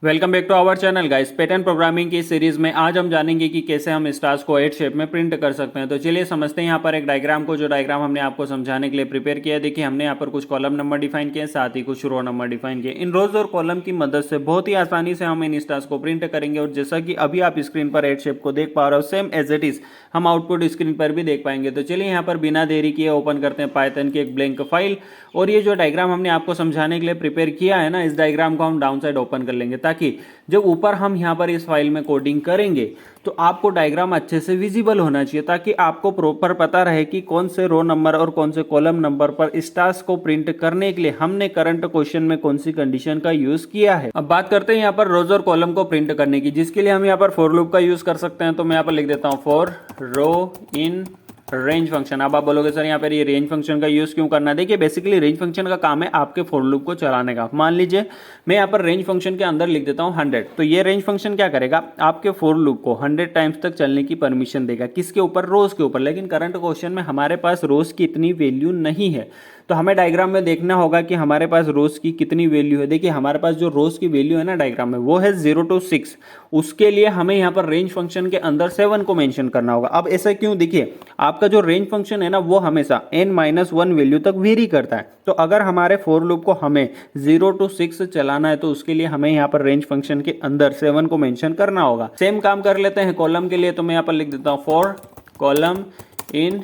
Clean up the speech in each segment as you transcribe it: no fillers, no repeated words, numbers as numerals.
Welcome back to our channel guys. Pattern programming की series में आज हम जानेंगे कि कैसे हम स्टार्स को 8 शेप में प्रिंट कर सकते हैं। तो चलिए समझते हैं यहाँ पर एक डायग्राम को, जो डायग्राम हमने आपको समझाने के लिए प्रिपेयर किया है। देखिए हमने यहाँ पर कुछ कॉलम नंबर डिफाइन किए, साथ ही कुछ रो नंबर डिफाइन किए। इन रोज और कॉलम की मदद से बहुत ही आसानी से हम इन स्टार्स को प्रिंट करेंगे। और जैसा कि अभी आप स्क्रीन पर 8 शेप को देख पा रहे हो, सेम एज इट इज हम आउटपुट स्क्रीन पर भी देख पाएंगे। तो चलिए यहाँ पर बिना देरी किए ओपन करते हैं पाइथन की एक ब्लैंक फाइल। और ये जो डायग्राम हमने आपको समझाने के लिए प्रिपेयर किया है ना, इस डायग्राम को हम डाउन साइड ओपन कर लेंगे, ताकि जब ऊपर हम यहाँ पर इस फाइल में कोडिंग करेंगे तो आपको डायग्राम अच्छे से विजिबल होना चाहिए, ताकि आपको प्रॉपर पता रहे कि कौन से रो नंबर और कौन से कॉलम नंबर पर स्टार्स को प्रिंट करने के लिए हमने करंट क्वेश्चन में कौन सी कंडीशन का यूज किया है। अब बात करते हैं यहाँ पर रोज और कॉलम को प्रिंट करने की, जिसके लिए हम यहाँ पर फॉर लूप का यूज कर सकते हैं। तो मैं यहाँ पर लिख देता हूँ for row in range function. अब आप बोलोगे सर यहाँ पर ये रेंज फंक्शन का यूज क्यों करना है। देखिए बेसिकली रेंज फंक्शन का काम है आपके फॉर लूप को चलाने का। मान लीजिए मैं यहाँ पर रेंज फंक्शन के अंदर लिख देता हूँ 100, तो ये रेंज फंक्शन क्या करेगा, आपके फॉर लूप को 100 टाइम्स तक चलने की परमिशन देगा। किसके ऊपर, रोज के ऊपर। लेकिन करंट क्वेश्चन में हमारे पास रोज की इतनी वैल्यू नहीं है, तो हमें डायग्राम में देखना होगा कि हमारे पास रोज की कितनी वैल्यू है। देखिए हमारे पास जो रोज की वैल्यू है ना डायग्राम में, वो है 0 to 6। उसके लिए हमें यहाँ पर रेंज फंक्शन के अंदर 7 को मेंशन करना होगा। अब ऐसा क्यों, देखिए आपका जो रेंज फंक्शन है ना, वो हमेशा n-1 वैल्यू तक वेरी करता है। तो अगर हमारे फॉर लूप को हमें 0 to 6 चलाना है, तो उसके लिए हमें यहाँ पर रेंज फंक्शन के अंदर 7 को मेंशन करना होगा। सेम काम कर लेते हैं कॉलम के लिए। तो मैं यहाँ पर लिख देता हूँ for column in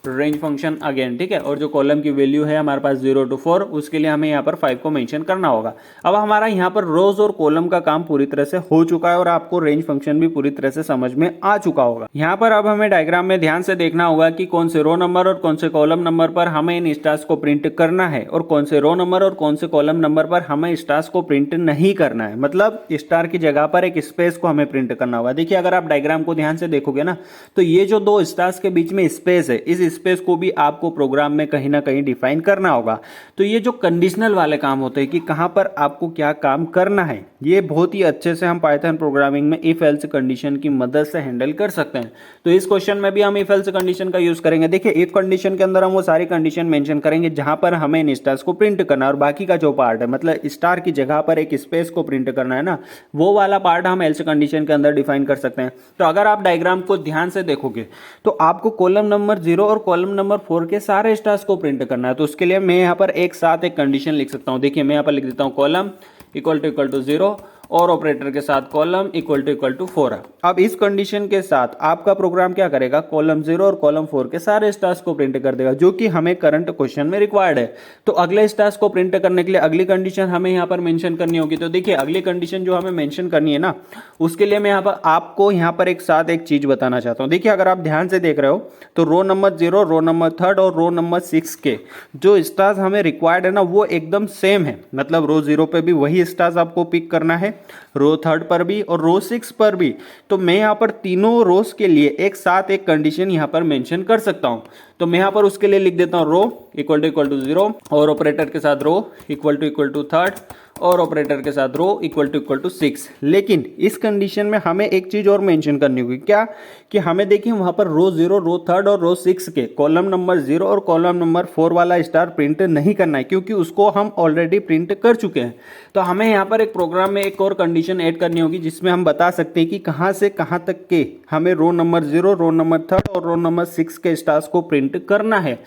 range function again, ठीक है। और जो कॉलम की वैल्यू है हमारे पास 0 to 4, उसके लिए हमें यहाँ पर 5 को मेंशन करना होगा। अब हमारा यहाँ पर रोज और कॉलम का काम पूरी तरह से हो चुका है, और आपको रेंज फंक्शन भी पूरी तरह से समझ में आ चुका होगा। यहाँ पर अब हमें डायग्राम में ध्यान से देखना होगा कि कौन से रो नंबर और कौन से कॉलम नंबर पर हमें इन स्टार्स को प्रिंट करना है, और कौन से रो नंबर और कौन से कॉलम नंबर पर हमें स्टार्स को प्रिंट नहीं करना है। मतलब स्टार की जगह पर एक स्पेस को हमें प्रिंट करना होगा। देखिए अगर आप डायग्राम को ध्यान से देखोगे ना, तो ये जो दो स्टार्स के बीच में स्पेस है, इस स्पेस को भी आपको प्रोग्राम में कहीं ना कहीं डिफाइन करना होगा। तो ये जो कंडीशनल वाले काम होते हैं कि कहां पर आपको क्या काम करना है, ये बहुत ही अच्छे से हम पाइथन प्रोग्रामिंग में इफ एल्स कंडीशन की मदद से हैंडल कर सकते हैं। तो इस क्वेश्चन में भी हम इफ एल्स कंडीशन का यूज करेंगे। देखिए इफ कंडीशन के अंदर हम वो सारी कंडीशन मेंशन करेंगे जहां पर हमें इन स्टार्स को प्रिंट करना है, और बाकी का जो पार्ट है, मतलब स्टार की जगह पर एक स्पेस को प्रिंट करना है ना, वो वाला पार्ट हम एल्स कंडीशन के अंदर डिफाइन कर सकते हैं। तो अगर आप डायग्राम को ध्यान से देखोगे तो आपको कॉलम नंबर 0 और कॉलम नंबर 4 के सारे स्टार्स को प्रिंट करना है। तो उसके लिए मैं यहाँ पर एक साथ एक कंडीशन लिख सकता हूँ। देखिए मैं यहाँ पर लिख देता हूँ कॉलम इक्वल टू 0 और ऑपरेटर के साथ कॉलम इक्वल टू 4 है। अब इस कंडीशन के साथ आपका प्रोग्राम क्या करेगा, कॉलम 0 और कॉलम 4 के सारे स्टार्स को प्रिंट कर देगा, जो कि हमें करंट क्वेश्चन में रिक्वायर्ड है। तो अगले स्टार्स को प्रिंट करने के लिए अगली कंडीशन हमें यहाँ पर मेंशन करनी होगी। तो देखिए अगली कंडीशन जो हमें मेंशन करनी है ना, उसके लिए मैं यहाँ पर आपको यहाँ पर एक साथ एक चीज बताना चाहता हूँ। देखिए अगर आप ध्यान से देख रहे हो तो रो नंबर 0, रो नंबर 3 और रो नंबर 6 के जो स्टार्स हमें रिक्वायर्ड है ना, वो एकदम सेम है। मतलब रो 0 पे भी वही स्टार्स आपको पिक करना है, रो 3 पर भी और रो 6 पर भी। तो मैं यहाँ पर तीनों रोज के लिए एक साथ एक कंडीशन यहाँ पर मेंशन कर सकता हूँ। तो मैं यहाँ पर उसके लिए लिख देता हूँ रो इक्वल टू 0 और ऑपरेटर के साथ रो इक्वल टू 3 और ऑपरेटर के साथ रो इक्वल टू 6। लेकिन इस कंडीशन में हमें एक चीज और मेंशन करनी होगी, क्या कि हमें देखिए वहां पर रो 0, रो 3 और रो 6 के कॉलम नंबर 0 और कॉलम नंबर 4 वाला स्टार प्रिंट नहीं करना है, क्योंकि उसको हम ऑलरेडी प्रिंट कर चुके हैं। तो हमें यहाँ पर एक प्रोग्राम में एक और कंडीशन ऐड करनी होगी, जिसमें हम बता सकते हैं कि कहां से कहां तक के हमें रो नंबर 0, रो नंबर 3 और रो नंबर 6 के स्टार्स को प्रिंट करना है।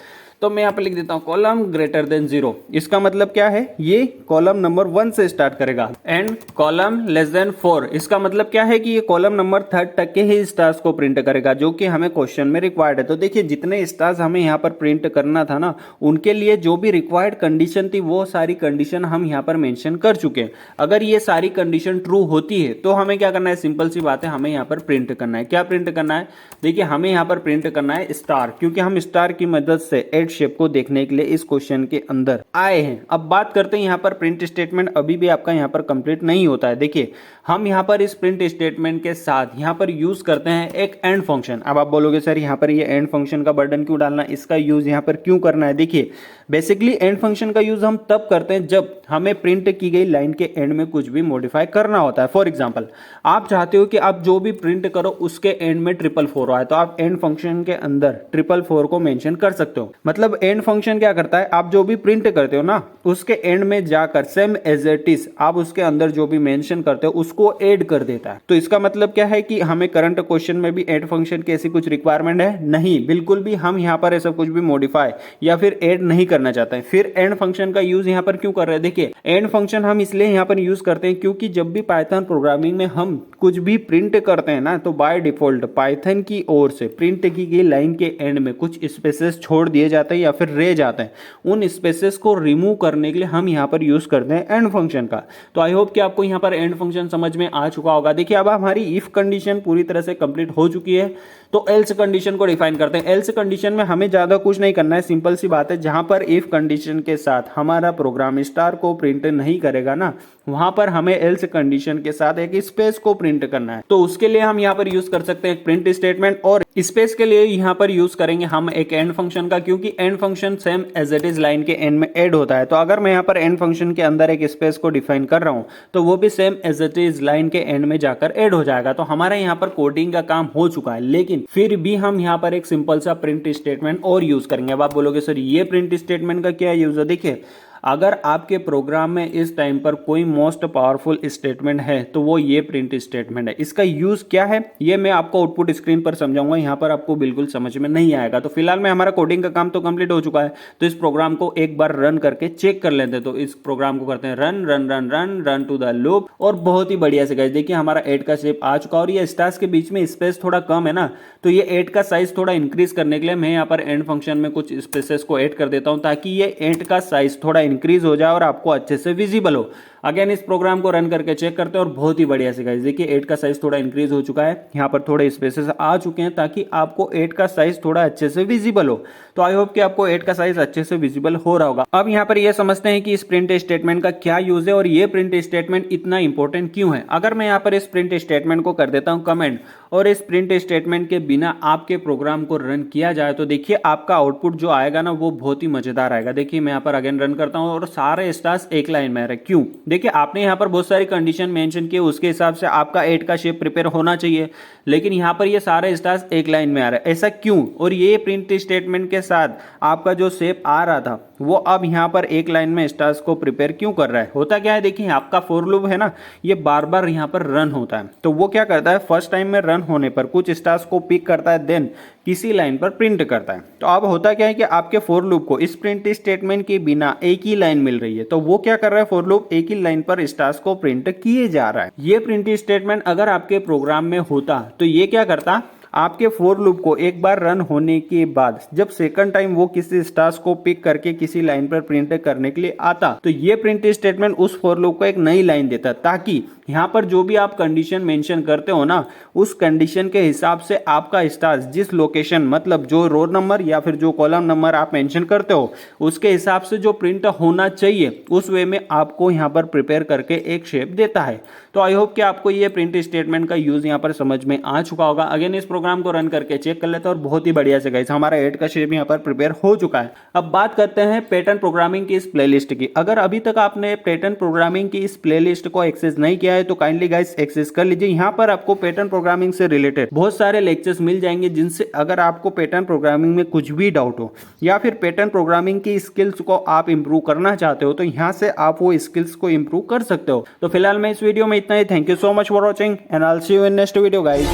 तो मैं यहाँ पे लिख देता हूँ कॉलम ग्रेटर देन 0। इसका मतलब क्या है, ये कॉलम नंबर 1 से स्टार्ट करेगा, एंड कॉलम लेस देन 4। इसका मतलब क्या है कि ये कॉलम नंबर 3 तक के ही स्टार्स को प्रिंट करेगा, जो कि हमें क्वेश्चन में रिक्वायर्ड है। तो देखिए जितने स्टार्स हमें यहाँ पर प्रिंट करना था ना, उनके लिए जो भी रिक्वायर्ड कंडीशन थी, वो सारी कंडीशन हम यहाँ पर मेंशन कर चुके हैं। अगर ये सारी कंडीशन ट्रू होती है तो हमें क्या करना है, सिंपल सी बात है, हमें यहाँ पर प्रिंट करना है। क्या प्रिंट करना है, देखिए हमें यहाँ पर प्रिंट करना है स्टार, क्योंकि हम स्टार की मदद से एड शेप को देखने के लिए इस क्वेश्चन के अंदर आए हैं। अब बात करते हैं यहाँ पर प्रिंट स्टेटमेंट अभी भी आपका यहाँ पर कंप्लीट नहीं होता है। देखिए हम यहाँ पर इस प्रिंट स्टेटमेंट के साथ यहाँ पर यूज करते हैं एक एंड फंक्शन। अब आप बोलोगे सर यहाँ पर ये एंड फंक्शन का बर्डन क्यों डालना, इसका यूज यहाँ पर क्यों करना है। देखिए बेसिकली एंड फंक्शन का यूज हम तब करते हैं जब हमें प्रिंट की गई लाइन के एंड में कुछ भी मॉडिफाई करना होता है। फॉर एग्जांपल आप चाहते हो कि आप जो भी प्रिंट करो उसके एंड में 444 आए, तो आप एंड फंक्शन के अंदर 444 को मेंशन कर सकते हो। मतलब मतलब एंड फंक्शन क्या करता है, आप जो भी प्रिंट करते हो ना उसके एंड में जाकर सेम एज इट इज आप उसके अंदर जो भी मेंशन करते हो उसको ऐड कर देता है। तो इसका मतलब क्या है कि हमें करंट क्वेश्चन में भी ऐड फंक्शन की ऐसी कुछ रिक्वायरमेंट है नहीं, बिल्कुल भी हम यहाँ पर ऐसा कुछ भी मॉडिफाई या फिर ऐड नहीं करना चाहते हैं। फिर एंड फंक्शन का यूज यहाँ पर क्यों कर रहे हैं, देखिए एंड फंक्शन हम इसलिए यहाँ पर यूज करते हैं क्योंकि जब भी पाइथन प्रोग्रामिंग में हम कुछ भी प्रिंट करते हैं ना तो बाय डिफॉल्ट पाइथन की ओर से प्रिंट की गई लाइन के एंड में कुछ स्पेसेस छोड़ दिए जाते हैं या फिर रह जाते हैं। उन स्पेसेस को रिमूव करने के लिए हम यहाँ पर यूज करते हैं एंड फंक्शन का। तो आई होप कि आपको यहाँ पर एंड फंक्शन समझ में आ चुका होगा। देखिए अब हमारी इफ कंडीशन पूरी तरह से कंप्लीट हो चुकी है, तो एल्स कंडीशन को डिफाइन करते हैं। एल्स कंडीशन में हमें ज्यादा कुछ नहीं करना है, सिंपल सी बात है, जहां पर इफ कंडीशन के साथ हमारा प्रोग्राम स्टार को प्रिंट नहीं करेगा ना वहां पर हमें एल्स कंडीशन के साथ एक स्पेस को प्रिंट करना है। तो उसके लिए हम यहाँ पर यूज कर सकते हैं एक प्रिंट स्टेटमेंट, और स्पेस के लिए यहाँ पर यूज करेंगे हम एक एंड फंक्शन का, क्योंकि end function same as it is line के एंड में ऐड होता है। तो अगर मैं यहाँ पर एंड फंक्शन के अंदर एक स्पेस को डिफाइन कर रहा हूं तो वो भी same as it is line के एंड में जाकर ऐड हो जाएगा। तो हमारा यहाँ पर कोडिंग का काम हो चुका है, लेकिन फिर भी हम यहाँ पर एक सिंपल सा प्रिंट स्टेटमेंट और यूज करेंगे। अब आप बोलोगे सर ये प्रिंट स्टेटमेंट का क्या यूज है, देखिए अगर आपके प्रोग्राम में इस टाइम पर कोई मोस्ट पावरफुल स्टेटमेंट है तो वो ये प्रिंट स्टेटमेंट है। इसका यूज क्या है ये मैं आपको आउटपुट स्क्रीन पर समझाऊंगा, यहाँ पर आपको बिल्कुल समझ में नहीं आएगा। तो फिलहाल में हमारा कोडिंग का काम तो कंप्लीट हो चुका है, तो इस प्रोग्राम को एक बार रन करके चेक कर लेते हैं। तो इस प्रोग्राम को करते हैं run run run run run to the loop, और बहुत ही बढ़िया से गाइस देखिए हमारा 8 का शेप आ चुका, और ये स्टार्स के बीच में स्पेस थोड़ा कम है ना, तो ये 8 का साइज थोड़ा इंक्रीज करने के लिए मैं यहाँ पर एंड फंक्शन में कुछ स्पेसेस को ऐड कर देता हूँ ताकि ये 8 का साइज थोड़ा इंक्रीज हो जाए और आपको अच्छे से विजिबल हो। अगेन इस प्रोग्राम को रन करके चेक करते हैं, और बहुत ही बढ़िया से गाइस देखिए 8 का साइज थोड़ा इंक्रीज हो चुका है, यहाँ पर थोड़े स्पेसेस आ चुके हैं ताकि आपको 8 का साइज थोड़ा अच्छे से विजिबल हो। तो आई होप कि आपको 8 का साइज अच्छे से विजिबल हो रहा होगा। अब यहाँ पर ये समझते हैं कि इस प्रिंट स्टेटमेंट का क्या यूज है और ये प्रिंट स्टेटमेंट इतना इंपॉर्टेंट क्यों है। अगर मैं यहाँ पर इस प्रिंट स्टेटमेंट को कर देता हूँ कमेंट, और इस प्रिंट स्टेटमेंट के बिना आपके प्रोग्राम को रन किया जाए तो देखिए आपका आउटपुट जो आएगा ना वो बहुत ही मजेदार आएगा। देखिए मैं यहाँ पर अगेन रन करता हूँ और सारे स्टार्स एक लाइन में आ रहे। क्यों, देखिए आपने यहाँ पर बहुत सारी कंडीशन मेंशन की, उसके हिसाब से आपका 8 का शेप प्रिपेयर होना चाहिए, लेकिन यहाँ पर ये सारे स्टार्स एक लाइन में आ रहे हैं, ऐसा क्यों। और ये प्रिंट स्टेटमेंट के साथ आपका जो शेप आ रहा था वो अब यहाँ पर एक लाइन में स्टार्स को प्रिपेयर क्यों कर रहा है। होता क्या है, देखिए आपका फॉर लूप है ना ये बार बार यहाँ पर रन होता है, तो वो क्या करता है फर्स्ट टाइम में रन होने पर कुछ स्टार्स को पिक करता है, देन किसी लाइन पर प्रिंट करता है। तो अब होता क्या है कि आपके फॉर लूप को इस प्रिंट स्टेटमेंट के बिना एक ही लाइन मिल रही है, तो वो क्या कर रहा है फॉर लूप एक ही लाइन पर स्टार्स को प्रिंट किए जा रहा है। ये प्रिंट स्टेटमेंट अगर आपके प्रोग्राम में होता तो ये क्या करता, आपके फॉर लूप को एक बार रन होने के बाद जब सेकंड टाइम वो किसी स्टार्स को पिक करके किसी लाइन पर प्रिंट करने के लिए आता तो ये प्रिंट स्टेटमेंट उस फॉर लूप को एक नई लाइन देता, ताकि यहाँ पर जो भी आप कंडीशन मेंशन करते हो ना उस कंडीशन के हिसाब से आपका स्टार्स जिस लोकेशन मतलब जो रो नंबर या फिर जो कॉलम नंबर आप मेंशन करते हो उसके हिसाब से जो प्रिंट होना चाहिए उस वे में आपको यहाँ पर प्रिपेयर करके एक शेप देता है। तो आई होप कि आपको ये प्रिंट स्टेटमेंट का यूज यहाँ पर समझ में आ चुका होगा। अगेन इस प्रोग्राम को रन करके चेक कर लेते हैं, और बहुत ही बढ़िया से गाइस हमारा 8 का शेप यहाँ पर प्रिपेयर हो चुका है। अब बात करते हैं पैटर्न प्रोग्रामिंग की इस प्लेलिस्ट की। अगर अभी तक आपने पैटर्न प्रोग्रामिंग की इस प्लेलिस्ट को एक्सेस नहीं किया है तो काइंडली गाइस एक्सेस कर लीजिए। यहाँ पर आपको पैटर्न प्रोग्रामिंग से रिलेटेड बहुत सारे लेक्चर्स मिल जाएंगे, जिनसे अगर आपको पैटर्न प्रोग्रामिंग में कुछ भी डाउट हो या फिर पैटर्न प्रोग्रामिंग की स्किल्स को आप इंप्रूव करना चाहते हो तो यहाँ से आप वो स्किल्स को इंप्रूव कर सकते हो। तो फिलहाल मैं इस वीडियो में इतना ही। Thank you so much for watching and I will see you in next video guys.